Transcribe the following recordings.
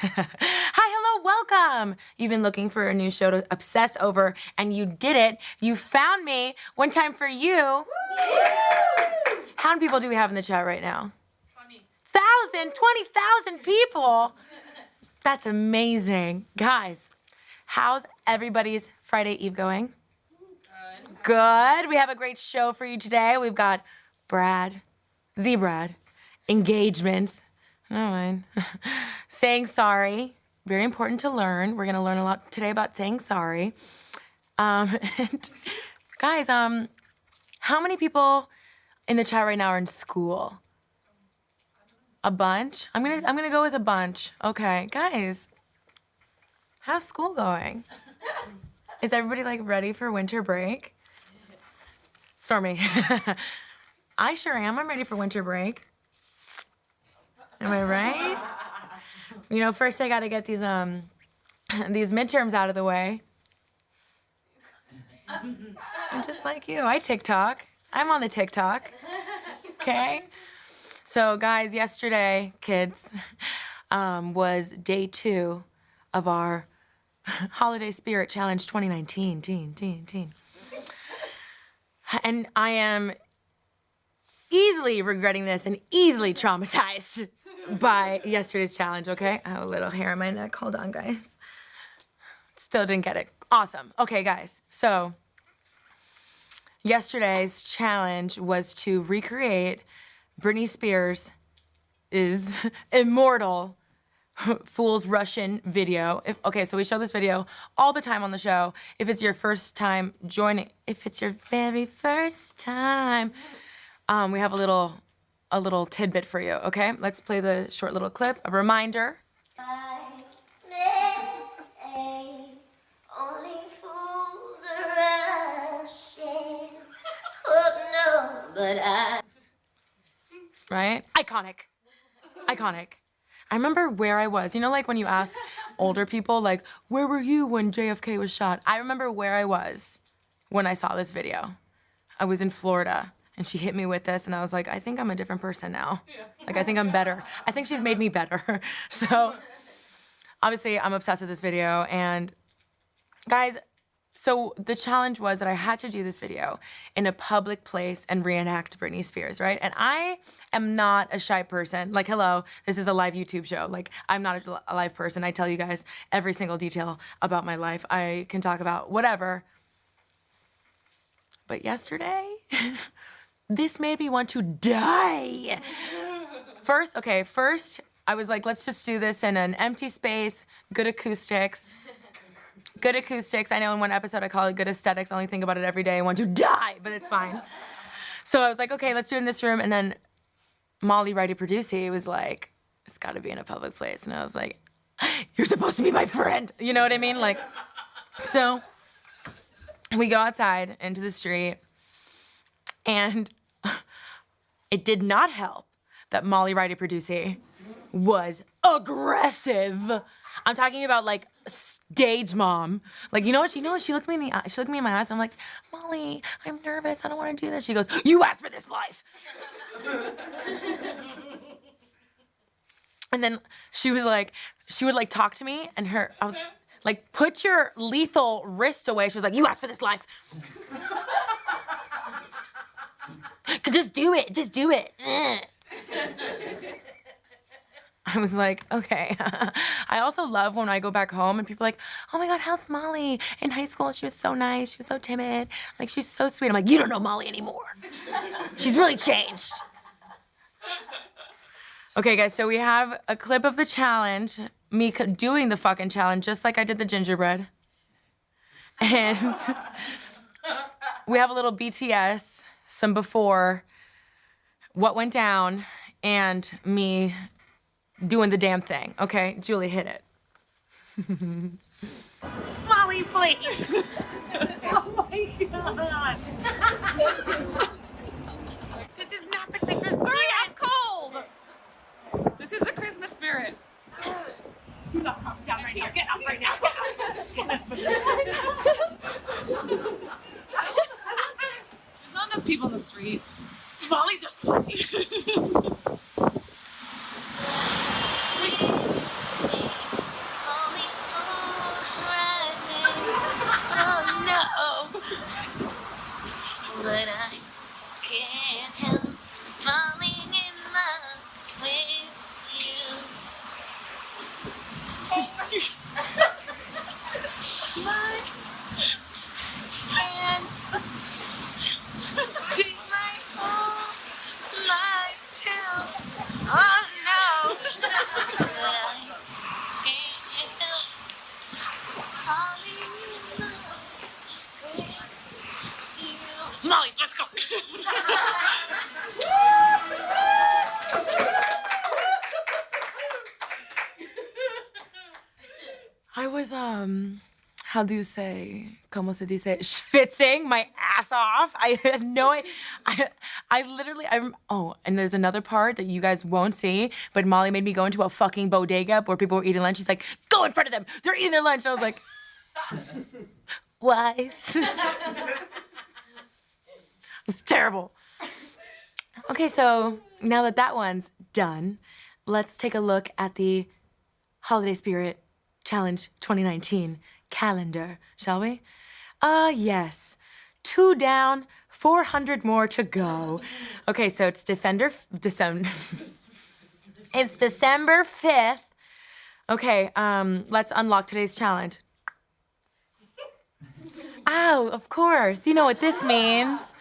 hello, welcome. You've been looking for a new show to obsess over, and you did it. You found me. One time for you. How many people do we have in the chat right now? 20,000 people. That's amazing. Guys, how's everybody's Friday Eve going? Good. We have a great show for you today. We've got Brad, engagements, never mind, saying sorry, very important to learn. We're gonna learn a lot today about saying sorry. And guys, how many people in the chat right now are in school? A bunch? I'm gonna go with a bunch. Okay, guys, how's school going? Is everybody like ready for winter break? Stormy. I sure am. I'm ready for winter break. Am I right? You know, first I gotta get these midterms out of the way. I'm just like you. I TikTok. I'm on the TikTok. Okay? So guys, yesterday, kids, was day 2 of our Holiday Spirit Challenge 2019. Teen. And I am easily regretting this and easily traumatized by yesterday's challenge, okay? I have a little hair on my neck. Hold on, guys. Still didn't get it. Awesome. Okay, guys. So yesterday's challenge was to recreate Britney Spears' immortal Fool's Russian video. Okay, so we show this video all the time on the show. If it's your first time joining, if it's your very first time, we have a little tidbit for you, okay? Let's play the short little clip, a reminder. Only fools are rushing. Oh no, but Right? Iconic. I remember where I was. You know, like when you ask older people, like, where were you when JFK was shot? I remember where I was when I saw this video. I was in Florida, and she hit me with this, and I was like, I think I'm a different person now. Like, I think I'm better. I think she's made me better. So, obviously, I'm obsessed with this video, and guys, so the challenge was that I had to do this video in a public place and reenact Britney Spears, right? And I am not a shy person. Like, hello, this is a live YouTube show. Like, I'm not a live person. I tell you guys every single detail about my life. I can talk about whatever. But yesterday, this made me want to die. First, I was like, let's just do this in an empty space, good acoustics. Good acoustics. I know in one episode I call it good aesthetics. I only think about it every day. I want to die, but it's fine. So I was like, okay, let's do it in this room. And then Molly Righty Producy was like, it's got to be in a public place. And I was like, you're supposed to be my friend. You know what I mean? Like, so we go outside into the street, and it did not help that Molly Righty Producy was aggressive. I'm talking about like stage mom. Like, you know what? She looked me in the eye. She looked me in my eyes. And I'm like, Molly, I'm nervous. I don't want to do this. She goes, you asked for this life. And then she would like talk to me, and I was like, put your lethal wrist away. She was like, you asked for this life. Just do it. Just do it. I was like, okay. I also love when I go back home and people are like, oh my God, how's Molly? In high school, she was so nice. She was so timid. Like, she's so sweet. I'm like, you don't know Molly anymore. She's really changed. Okay, guys, so we have a clip of the challenge, me doing the fucking challenge, just like I did the gingerbread. And we have a little BTS, some before, what went down, and me doing the damn thing. Okay, Julie, hit it. Molly, please. Oh my God. This is not the Christmas spirit. I'm cold. This is the Christmas spirit. Do not calm down right now. Get up right now. Get up. There's not enough people in the street. Molly, there's plenty. And take my whole life too. Oh no. Molly, let's go. I was, how do you say, como se dice, schwitzing my ass off. I had no, I literally, oh, and there's another part that you guys won't see, but Molly made me go into a fucking bodega where people were eating lunch. She's like, go in front of them. They're eating their lunch. And I was like, what? It's terrible. Okay, so now that that one's done, let's take a look at the Holiday Spirit Challenge 2019 calendar, shall we? Yes. 2 down, 400 more to go. Okay, so it's December. It's December 5th. Okay, let's unlock today's challenge. Oh, of course. You know what this means.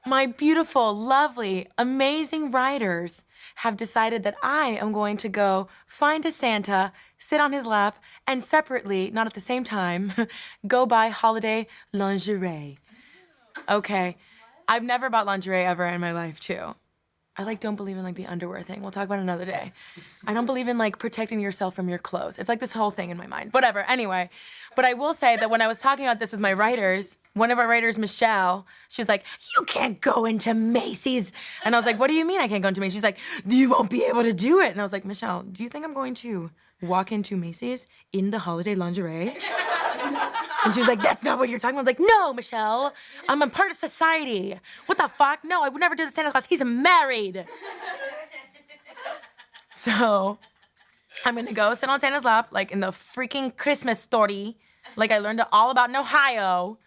My beautiful, lovely, amazing writers have decided that I am going to go find a Santa, sit on his lap, and separately, not at the same time, go buy holiday lingerie. Okay, I've never bought lingerie ever in my life, too. I don't believe in the underwear thing. We'll talk about it another day. I don't believe in protecting yourself from your clothes. It's this whole thing in my mind. Whatever, anyway. But I will say that when I was talking about this with my writers, one of our writers, Michelle, she was like, you can't go into Macy's. And I was like, what do you mean I can't go into Macy's? She's like, you won't be able to do it. And I was like, Michelle, do you think I'm going to walk into Macy's in the holiday lingerie? And she was like, that's not what you're talking about. I was like, no, Michelle, I'm a part of society. What the fuck? No, I would never do the Santa Claus. He's married. So I'm gonna go sit on Santa's lap, in the freaking Christmas story, I learned all about in Ohio,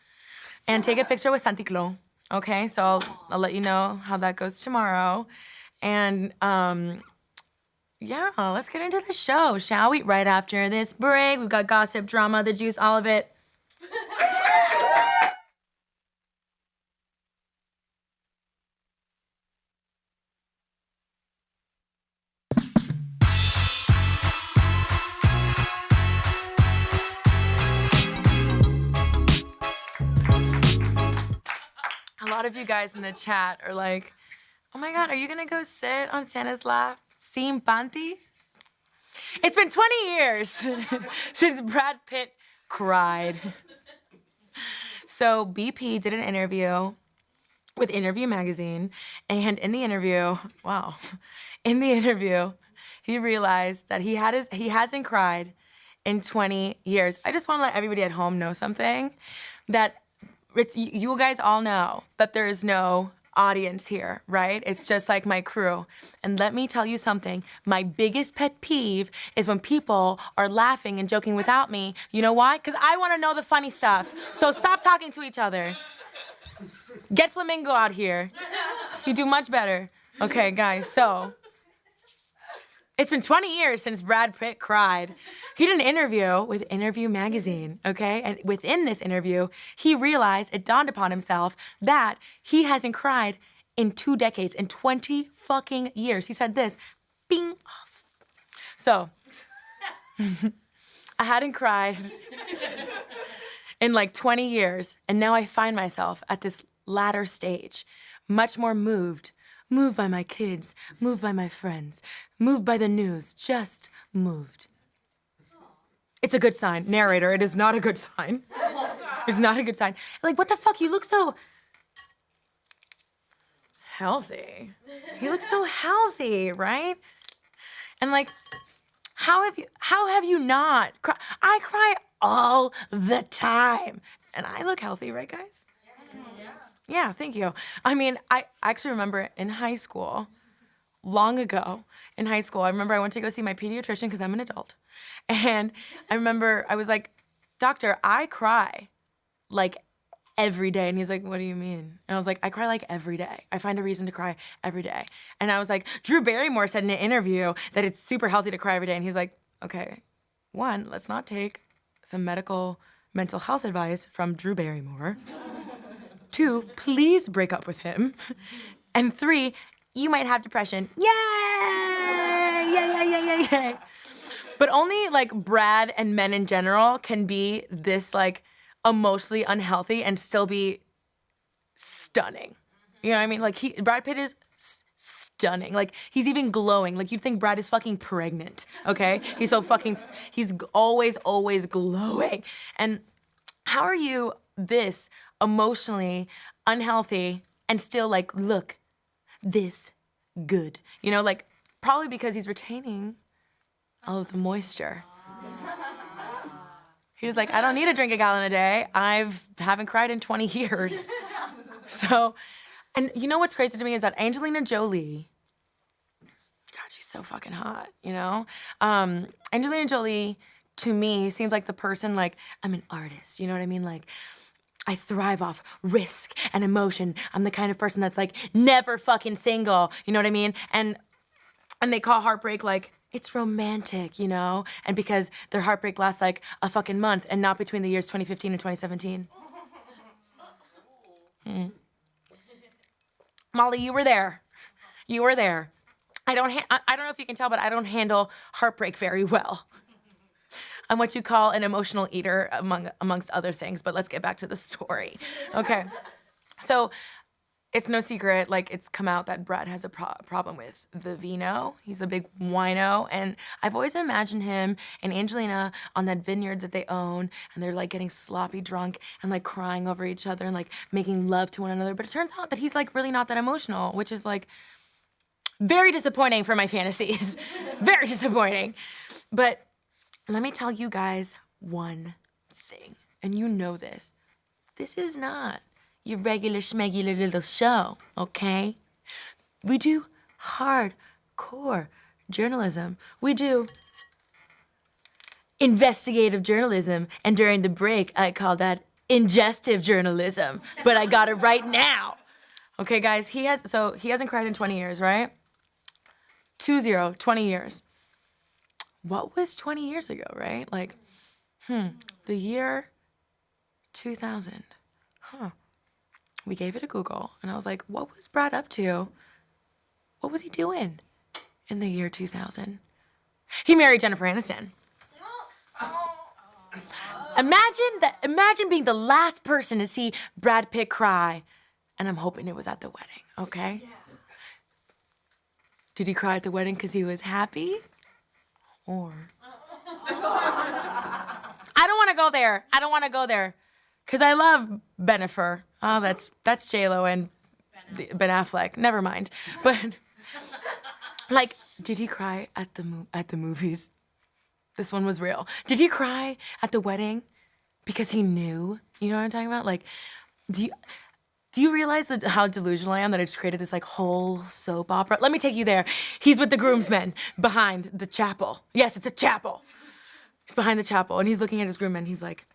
and take a picture with Santa Claus. Okay, so I'll let you know how that goes tomorrow. And yeah, let's get into the show, shall we? Right after this break, we've got gossip, drama, the juice, all of it. A lot of you guys in the chat are like, oh my God, are you gonna go sit on Santa's lap, sin panty? It's been 20 years since Brad Pitt cried. So BP did an interview with Interview Magazine, and in the interview, he realized that he hasn't cried in 20 years. I just want to let everybody at home know something, that you guys all know that there is no audience here, right? It's just my crew. And let me tell you something, my biggest pet peeve is when people are laughing and joking without me. You know why? Because I want to know the funny stuff. So stop talking to each other. Get Flamingo out here. You do much better. Okay, guys, so it's been 20 years since Brad Pitt cried. He did an interview with Interview Magazine, okay? And within this interview, he realized, it dawned upon himself, that he hasn't cried in 2 decades, in 20 fucking years. He said this, bing off. So, I hadn't cried in 20 years, and now I find myself at this latter stage, much more moved by my kids, moved by my friends, moved by the news, just moved. It's a good sign. Narrator, it is not a good sign. It's not a good sign. What the fuck? You look so healthy. You look so healthy, right? And how have you not cried? I cry all the time. And I look healthy, right, guys? Yeah, thank you. I mean, I actually remember in high school, long ago in high school, I remember I went to go see my pediatrician because I'm an adult. And I remember I was like, doctor, I cry every day. And he's like, what do you mean? And I was like, I cry every day. I find a reason to cry every day. And I was like, Drew Barrymore said in an interview that it's super healthy to cry every day. And he's like, okay, one, let's not take some mental health advice from Drew Barrymore. 2, please break up with him. And 3, you might have depression. Yay! Yay. But only like Brad and men in general can be this like emotionally unhealthy and still be stunning. You know what I mean? Like Brad Pitt is stunning. Like he's even glowing. Like you'd think Brad is fucking pregnant, okay? He's so fucking, he's always glowing. And how are you this emotionally unhealthy and still like look this good? You know, like probably because he's retaining all of the moisture. He was like, I don't need to drink a gallon a day. Haven't cried in 20 years. So, and you know what's crazy to me is that Angelina Jolie, God, she's so fucking hot, you know? Angelina Jolie, to me, seems like the person, like, I'm an artist, you know what I mean? Like, I thrive off risk and emotion. I'm the kind of person that's like, never fucking single, you know what I mean? And they call heartbreak like, it's romantic, you know? And because their heartbreak lasts like a fucking month and not between the years 2015 and 2017. Molly, you were there. You were there. I don't know if you can tell, but I don't handle heartbreak very well. I'm what you call an emotional eater amongst other things, but let's get back to the story. Okay. So it's no secret, like it's come out that Brad has a problem with the vino. He's a big wino, and I've always imagined him and Angelina on that vineyard that they own, and they're like getting sloppy drunk and like crying over each other and like making love to one another. But it turns out that he's like really not that emotional, which is like very disappointing for my fantasies. Very disappointing. But let me tell you guys one thing, and you know this. This is not your regular schmegular little show, okay? We do hardcore journalism. We do investigative journalism, and during the break, I call that ingestive journalism, but I got it right now. Okay, guys, he hasn't cried in 20 years, right? 20 years. What was 20 years ago, right? Like, the year 2000. We gave it a Google, and I was like, what was Brad up to? What was he doing in the year 2000? He married Jennifer Aniston. Imagine being the last person to see Brad Pitt cry, and I'm hoping it was at the wedding, okay? Yeah. Did he cry at the wedding because he was happy? Or... I don't want to go there. Because I love Bennifer. Oh, that's J-Lo and Ben Affleck. Never mind. But, like, did he cry at the movies? This one was real. Did he cry at the wedding because he knew? You know what I'm talking about? Like, do you realize how delusional I am that I just created this, like, whole soap opera? Let me take you there. He's with the groomsmen behind the chapel. Yes, it's a chapel. He's behind the chapel, and he's looking at his groommen. He's like,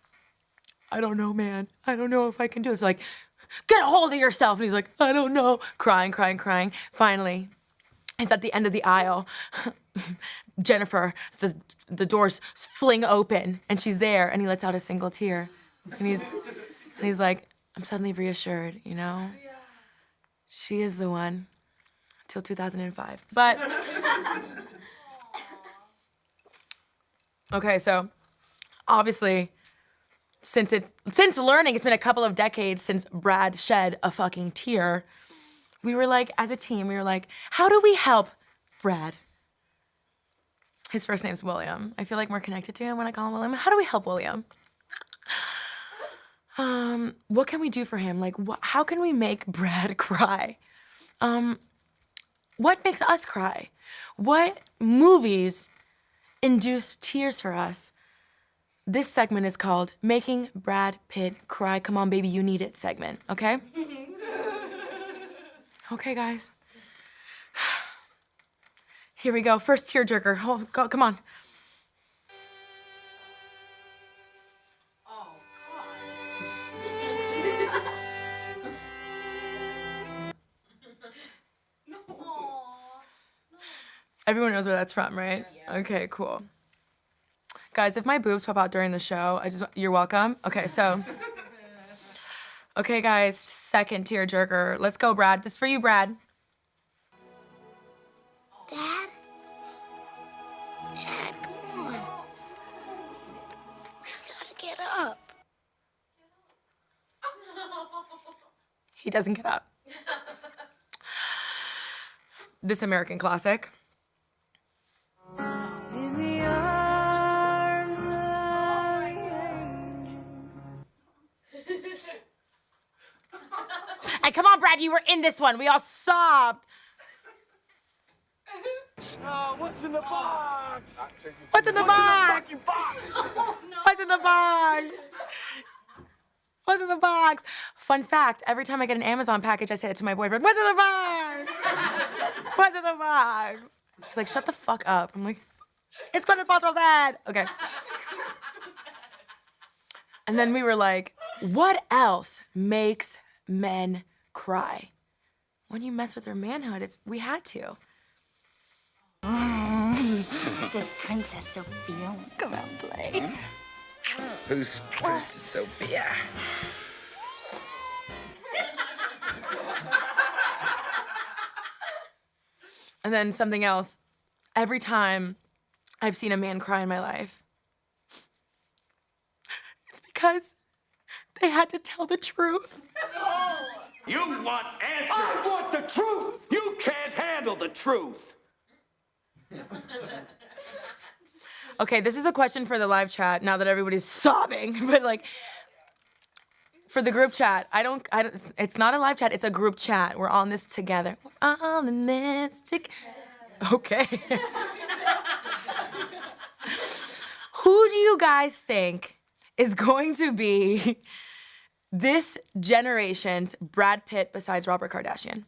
I don't know, man. I don't know if I can do this. Like, get a hold of yourself. And he's like, I don't know. Crying. Finally, he's at the end of the aisle. Jennifer, the doors fling open, and she's there, and he lets out a single tear. And he's like, I'm suddenly reassured, you know? Yeah. She is the one. Till 2005. But, okay, so, obviously, since learning, it's been a couple of decades since Brad shed a fucking tear, we were like, as a team, we were like, how do we help Brad? His first name's William. I feel like we're connected to him when I call him William. How do we help William? What can we do for him? Like, how can we make Brad cry? What makes us cry? What movies induce tears for us? This segment is called Making Brad Pitt Cry. Come on, baby, you need it segment, okay? Okay, guys. Here we go. First tearjerker. Oh, go, come on. Oh, God. Everyone knows where that's from, right? Yeah. Okay, cool. Guys, if my boobs pop out during the show, you're welcome. Okay, so. Okay, guys, second tier jerker. Let's go, Brad. This is for you, Brad. Dad? Dad, come on. We gotta get up. He doesn't get up. This American classic. In the arms of Hey, come on, Brad, you were in this one. We all sobbed. What's in the box? What's in the box? What's in the box? What's in the box? Fun fact, every time I get an Amazon package, I say it to my boyfriend, what's in the box? What's in the box? He's like, shut the fuck up. I'm like, it's Gwyneth Paltrow's head. Okay. And then we were like, what else makes men cry? When you mess with their manhood, we had to. Does Princess Sophia come out and play? Who's Princess Sophia? And then something else. Every time I've seen a man cry in my life, it's because they had to tell the truth. You want answers! I want the truth! You can't handle the truth! Okay, this is a question for the live chat now that everybody's sobbing, but like, for the group chat, I don't, it's not a live chat, it's a group chat. We're all in this together. We're all in this together. Okay. Who do you guys think is going to be this generation's Brad Pitt besides Robert Kardashian?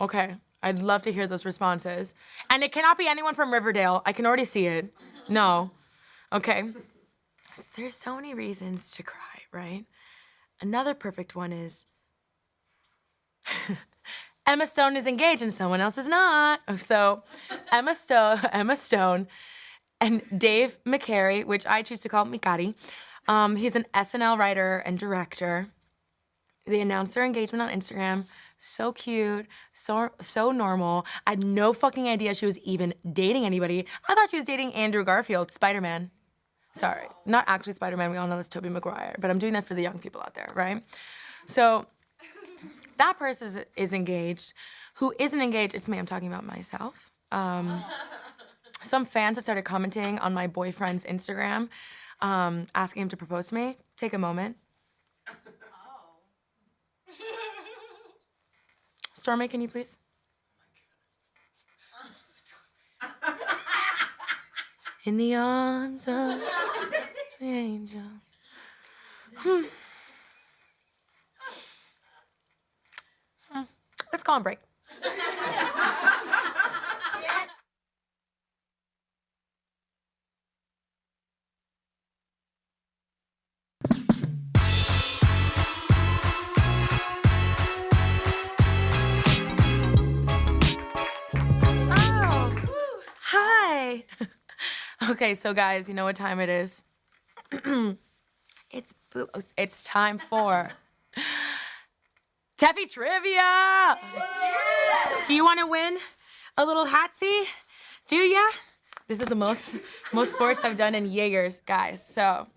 Okay, I'd love to hear those responses. And it cannot be anyone from Riverdale. I can already see it. No. Okay. There's so many reasons to cry, right? Another perfect one is Emma Stone is engaged and someone else is not. So Emma Stone and Dave McCary, which I choose to call Mikari, he's an SNL writer and director. They announced their engagement on Instagram. So cute, so normal. I had no fucking idea she was even dating anybody. I thought she was dating Andrew Garfield, Spider-Man. Sorry, not actually Spider-Man. We all know that's Tobey Maguire, but I'm doing that for the young people out there, right? So that person is engaged. Who isn't engaged, it's me, I'm talking about myself. Some fans have started commenting on my boyfriend's Instagram, asking him to propose to me. Take a moment. Stormy, can you please? In the arms of the angel. Let's go on break. Hi. Okay, so guys, you know what time it is? It's time for Tepee Trivia. Yeah. Do you want to win a little hatsy? Do ya? This is the most sports I've done in years, guys. So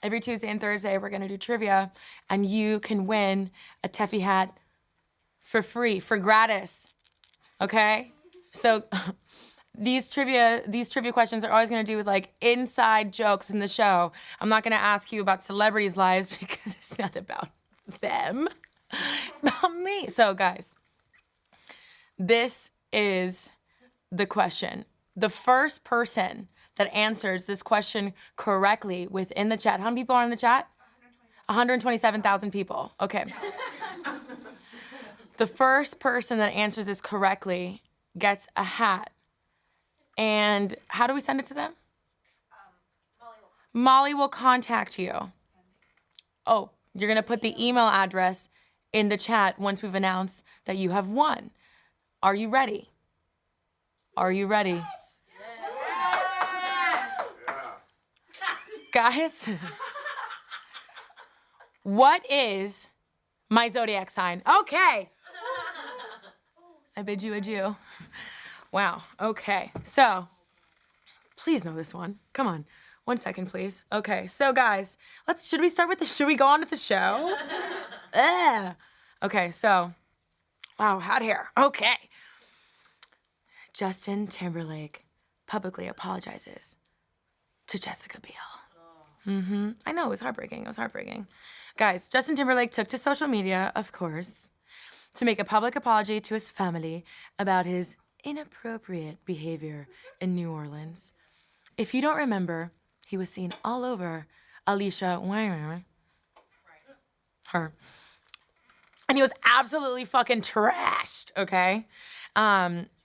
every Tuesday and Thursday, we're gonna do trivia, and you can win a Tefi hat for free, for gratis. Okay? So these trivia questions are always gonna do with like inside jokes in the show. I'm not gonna ask you about celebrities' lives because it's not about them. It's about me. So guys, this is the question. The first person that answers this question correctly within the chat. How many people are in the chat? 127,000 people. Okay. The first person that answers this correctly gets a hat. And how do we send it to them? Molly will contact you. Oh, you're gonna put the email address in the chat once we've announced that you have won. Are you ready? Are you ready? Guys, what is my zodiac sign? Okay. I bid you adieu. Wow, okay. So, please know this one. Come on. 1 second, please. Okay, so guys, should we go on with the show? Okay, so, wow, hot hair. Okay. Justin Timberlake publicly apologizes to Jessica Biel. I know, it was heartbreaking. Guys, Justin Timberlake took to social media, of course, to make a public apology to his family about his inappropriate behavior in New Orleans. If you don't remember, he was seen all over Alicia Weiner, her. And he was absolutely fucking trashed, okay?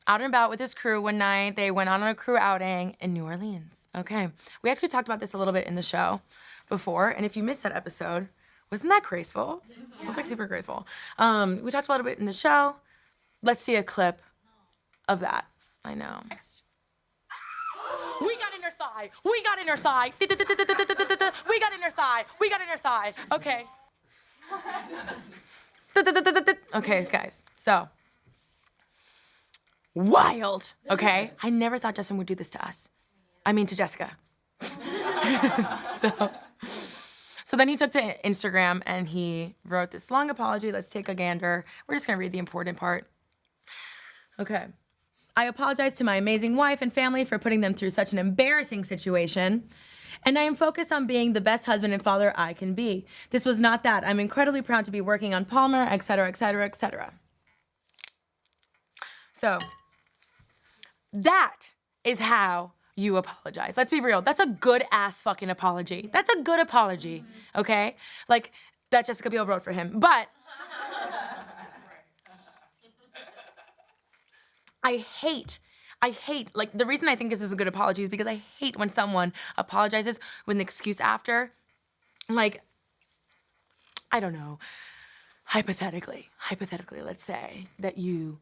Out and about with his crew one night. They went on a crew outing in New Orleans, okay? We actually talked about this a little bit in the show before, and if you missed that episode, wasn't that graceful? It was like super graceful. We talked a little bit in the show. Let's see a clip of that. I know. Next. We got in her thigh. We got in her thigh. We got in her thigh. We got in her thigh. Okay. Okay, guys. So. Wild, okay? I never thought Justin would do this to us. I mean, to Jessica. So then he took to Instagram and he wrote this long apology. Let's take a gander. We're just gonna read the important part. Okay. I apologize to my amazing wife and family for putting them through such an embarrassing situation. And I am focused on being the best husband and father I can be. This was not that. I'm incredibly proud to be working on Palmer, etc., etc., etc. So, that is how you apologize. Let's be real. That's a good ass fucking apology. That's a good apology, okay? Like, that Jessica Biel wrote for him. But I hate, like, the reason I think this is a good apology is because I hate when someone apologizes with an excuse after. Like, I don't know, hypothetically, let's say that you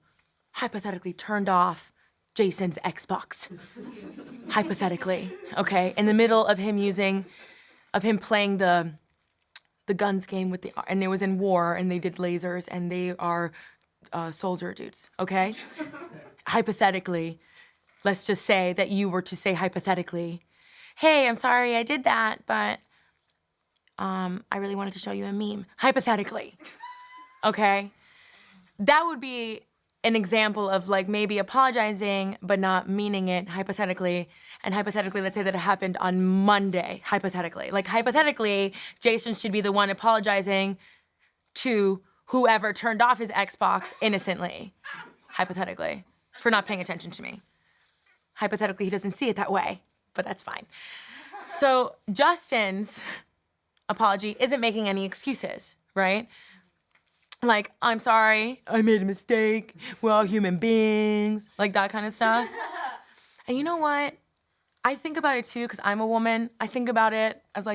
hypothetically turned off Jason's Xbox. Hypothetically, okay? In the middle of him playing the guns game and it was in war and they did lasers and they are soldier dudes, okay? Hypothetically, let's just say that you were to say hypothetically, hey, I'm sorry I did that, but I really wanted to show you a meme. Hypothetically, okay? That would be an example of like maybe apologizing but not meaning it, hypothetically. And hypothetically, let's say that it happened on Monday, hypothetically. Like hypothetically, Jason should be the one apologizing to whoever turned off his Xbox innocently, hypothetically, for not paying attention to me. Hypothetically, he doesn't see it that way, but that's fine. So Justin's apology isn't making any excuses, right? Like, I'm sorry, I made a mistake, we're all human beings, like that kind of stuff. And you know what? I think about it too, because I'm a woman. I think about it as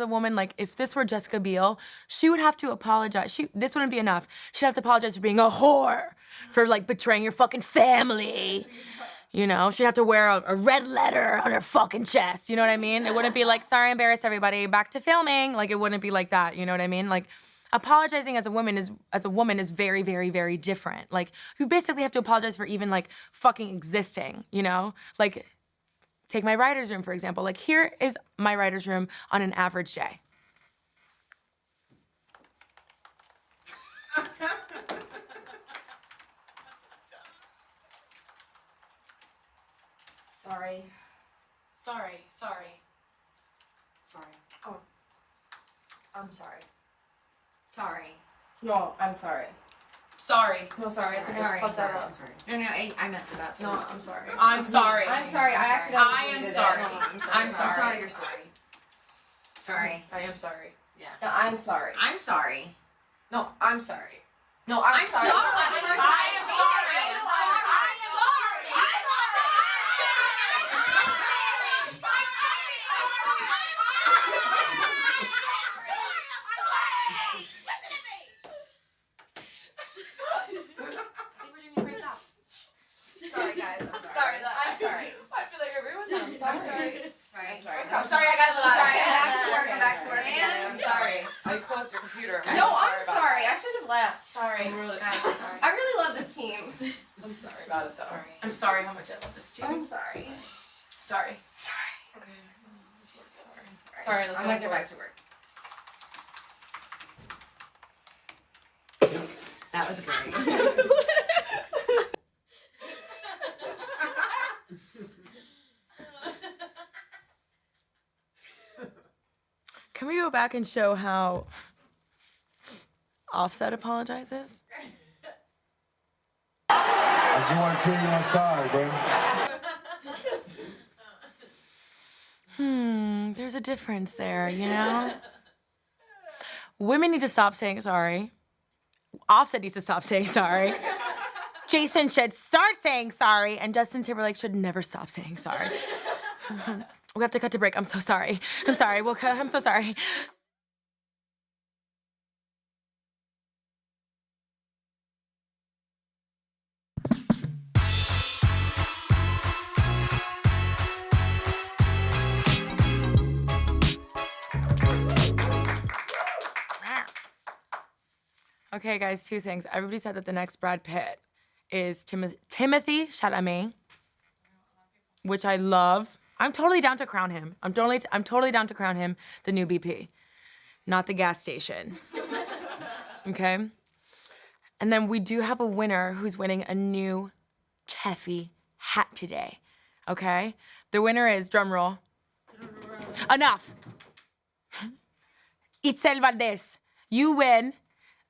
a woman, like if this were Jessica Biel, she would have to apologize. This wouldn't be enough. She'd have to apologize for being a whore, for like betraying your fucking family. You know, she'd have to wear a red letter on her fucking chest. You know what I mean? It wouldn't be like, sorry, I embarrassed everybody, back to filming. Like, it wouldn't be like that. You know what I mean? Like, apologizing as a woman is very, very, very different. Like, you basically have to apologize for even like fucking existing, you know? Like, take my writer's room, for example. Like, here is my writer's room on an average day. Sorry. Sorry. Oh. I'm sorry. Sorry. No, I'm sorry. Sorry. No, sorry. Sorry. Fuck that up. No, I messed it up. No, I'm sorry. I'm sorry. I'm sorry. I accidentally I am did sorry. It. No, I'm sorry. I'm sorry. I'm sorry, you're sorry. Sorry. I am sorry. Yeah. No, I'm sorry. I'm sorry. No, I'm sorry. No, I'm sorry. Sorry, guys. I'm sorry. I'm sorry. Sorry. I'm sorry, I got a little tired. I'm back to work again. I'm sorry. I closed your computer. No, I'm sorry. I should have left. Sorry. I'm really Guys, sorry. I really love this team. I'm sorry about it, though. I'm sorry how much I love this team. I'm sorry. Sorry. Sorry, let's I'm go gonna get back to work. That was great. Can we go back and show how Offset apologizes? I just want to tell you I'm sorry, bro. There's a difference there, you know? Women need to stop saying sorry. Offset needs to stop saying sorry. Jason should start saying sorry, and Justin Timberlake should never stop saying sorry. We have to cut to break. I'm so sorry. I'm sorry. We'll cut. I'm so sorry. Okay, guys, two things. Everybody said that the next Brad Pitt is Timothy Chalamet, which I love. I'm totally down to crown him. I'm totally down to crown him the new BP, not the gas station. Okay? And then we do have a winner who's winning a new Tefi hat today. Okay? The winner is, drum roll. Enough. Itzel Valdez. You win.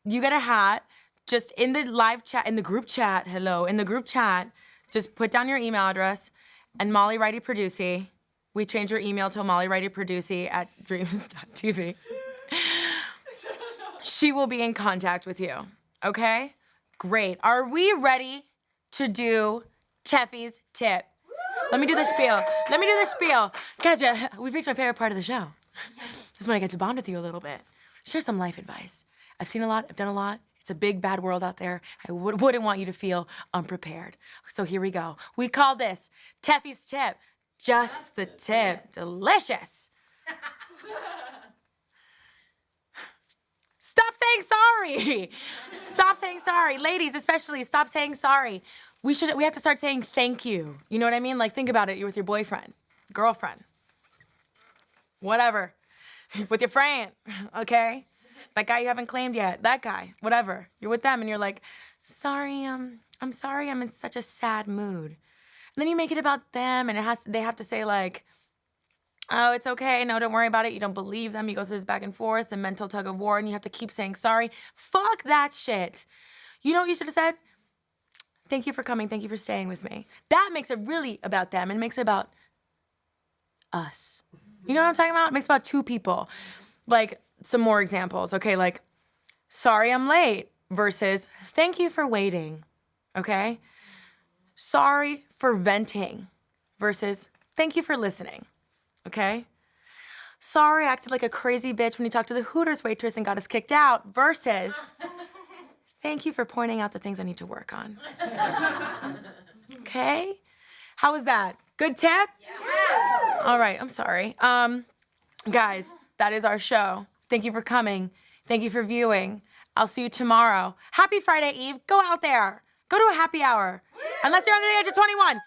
You get a hat. Just in the live chat, in the group chat, in the group chat, just put down your email address and Molly Righty Producy. We change your email to mollyrightyproducy@dreams.tv. She will be in contact with you, okay? Great. Are we ready to do Chafees Tip? Let me do the spiel. Guys, we've reached my favorite part of the show. This is when I get to bond with you a little bit. Share some life advice. I've seen a lot, I've done a lot. It's a big, bad world out there. I wouldn't want you to feel unprepared. So here we go. We call this Chafees Tip. Just the tip. Delicious. Stop saying sorry. Stop saying sorry. Ladies, especially, stop saying sorry. We have to start saying thank you. You know what I mean? Like, think about it. You're with your boyfriend, girlfriend, whatever. With your friend, okay? That guy you haven't claimed yet, that guy, whatever. You're with them and you're like, sorry, I'm sorry, I'm in such a sad mood. And then you make it about them and they have to say like, oh, it's okay, no, don't worry about it. You don't believe them. You go through this back and forth, the mental tug of war, and you have to keep saying sorry. Fuck that shit. You know what you should have said? Thank you for coming, thank you for staying with me. That makes it really about them and makes it about us. You know what I'm talking about? It makes it about two people. Like, some more examples, okay? Like, sorry I'm late versus thank you for waiting, okay? Sorry for venting versus thank you for listening, okay? Sorry I acted like a crazy bitch when you talked to the Hooters waitress and got us kicked out versus thank you for pointing out the things I need to work on. Okay? How was that? Good tip? Yeah. All right, I'm sorry. Guys, that is our show. Thank you for coming. Thank you for viewing. I'll see you tomorrow. Happy Friday Eve. Go out there. Go to a happy hour. Unless you're under the age of 21.